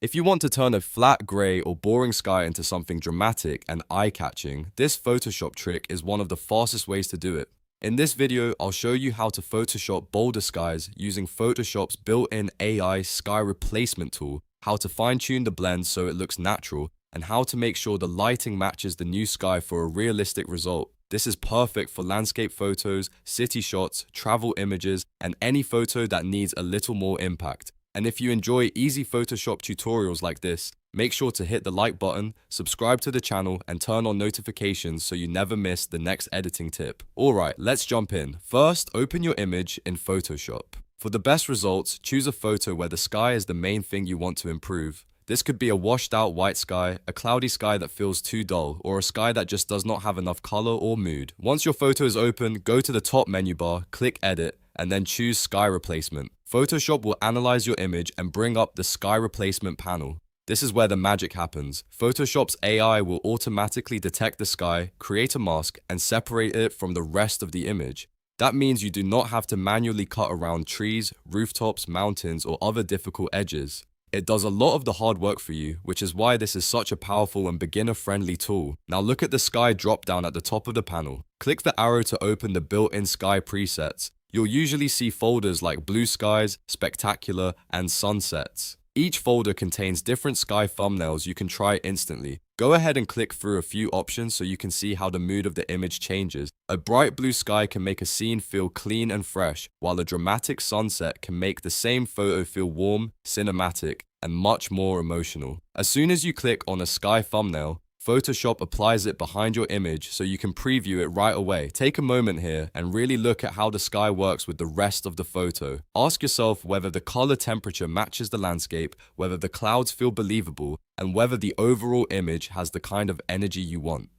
If you want to turn a flat, grey, or boring sky into something dramatic and eye-catching, this Photoshop trick is one of the fastest ways to do it. In this video, I'll show you how to Photoshop bolder skies using Photoshop's built-in AI sky replacement tool, how to fine-tune the blend so it looks natural, and how to make sure the lighting matches the new sky for a realistic result. This is perfect for landscape photos, city shots, travel images, and any photo that needs a little more impact. And if you enjoy easy Photoshop tutorials like this, make sure to hit the like button, subscribe to the channel, and turn on notifications so you never miss the next editing tip. Alright, let's jump in. First, open your image in Photoshop. For the best results, choose a photo where the sky is the main thing you want to improve. This could be a washed out white sky, a cloudy sky that feels too dull, or a sky that just does not have enough color or mood. Once your photo is open, go to the top menu bar, click Edit, and then choose Sky Replacement. Photoshop will analyze your image and bring up the Sky Replacement panel. This is where the magic happens. Photoshop's AI will automatically detect the sky, create a mask, and separate it from the rest of the image. That means you do not have to manually cut around trees, rooftops, mountains, or other difficult edges. It does a lot of the hard work for you, which is why this is such a powerful and beginner-friendly tool. Now look at the sky drop-down at the top of the panel. Click the arrow to open the built-in sky presets. You'll usually see folders like Blue Skies, Spectacular, and Sunsets. Each folder contains different sky thumbnails you can try instantly. Go ahead and click through a few options so you can see how the mood of the image changes. A bright blue sky can make a scene feel clean and fresh, while a dramatic sunset can make the same photo feel warm, cinematic, and much more emotional. As soon as you click on a sky thumbnail, Photoshop applies it behind your image so you can preview it right away. Take a moment here and really look at how the sky works with the rest of the photo. Ask yourself whether the color temperature matches the landscape, whether the clouds feel believable, and whether the overall image has the kind of energy you want.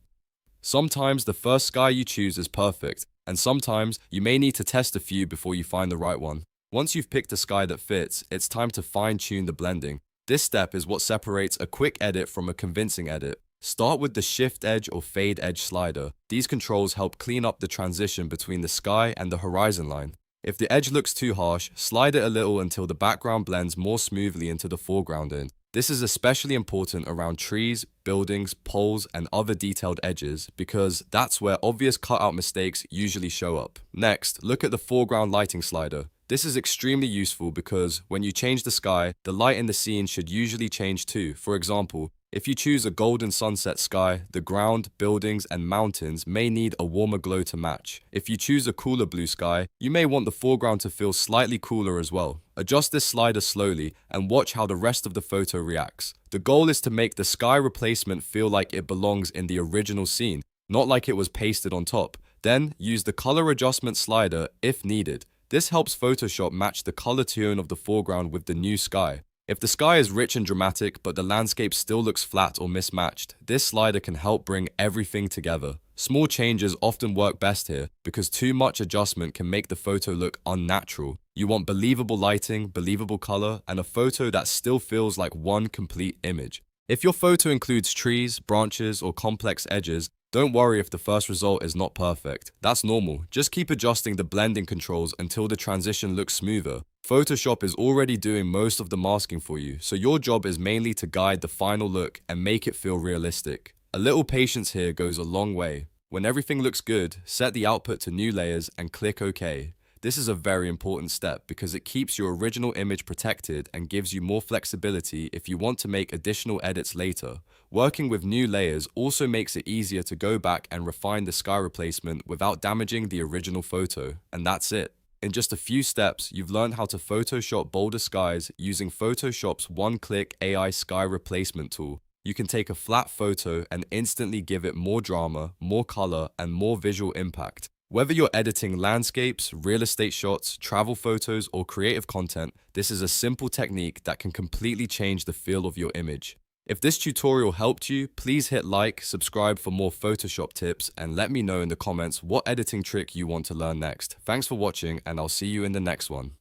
Sometimes the first sky you choose is perfect, and sometimes you may need to test a few before you find the right one. Once you've picked a sky that fits, it's time to fine-tune the blending. This step is what separates a quick edit from a convincing edit. Start with the Shift Edge or Fade Edge slider. These controls help clean up the transition between the sky and the horizon line. If the edge looks too harsh, slide it a little until the background blends more smoothly into the foreground. This is especially important around trees, buildings, poles, and other detailed edges because that's where obvious cutout mistakes usually show up. Next, look at the foreground lighting slider. This is extremely useful because when you change the sky, the light in the scene should usually change too. For example, if you choose a golden sunset sky, the ground, buildings, and mountains may need a warmer glow to match. If you choose a cooler blue sky, you may want the foreground to feel slightly cooler as well. Adjust this slider slowly and watch how the rest of the photo reacts. The goal is to make the sky replacement feel like it belongs in the original scene, not like it was pasted on top. Then use the color adjustment slider if needed. This helps Photoshop match the color tone of the foreground with the new sky. If the sky is rich and dramatic, but the landscape still looks flat or mismatched, this slider can help bring everything together. Small changes often work best here because too much adjustment can make the photo look unnatural. You want believable lighting, believable color, and a photo that still feels like one complete image. If your photo includes trees, branches, or complex edges, don't worry if the first result is not perfect. That's normal. Just keep adjusting the blending controls until the transition looks smoother. Photoshop is already doing most of the masking for you, so your job is mainly to guide the final look and make it feel realistic. A little patience here goes a long way. When everything looks good, set the output to new layers and click OK. This is a very important step because it keeps your original image protected and gives you more flexibility if you want to make additional edits later. Working with new layers also makes it easier to go back and refine the sky replacement without damaging the original photo. And that's it. In just a few steps, you've learned how to Photoshop bolder skies using Photoshop's one-click AI sky replacement tool. You can take a flat photo and instantly give it more drama, more color, and more visual impact. Whether you're editing landscapes, real estate shots, travel photos, or creative content, this is a simple technique that can completely change the feel of your image. If this tutorial helped you, please hit like, subscribe for more Photoshop tips, and let me know in the comments what editing trick you want to learn next. Thanks for watching, and I'll see you in the next one.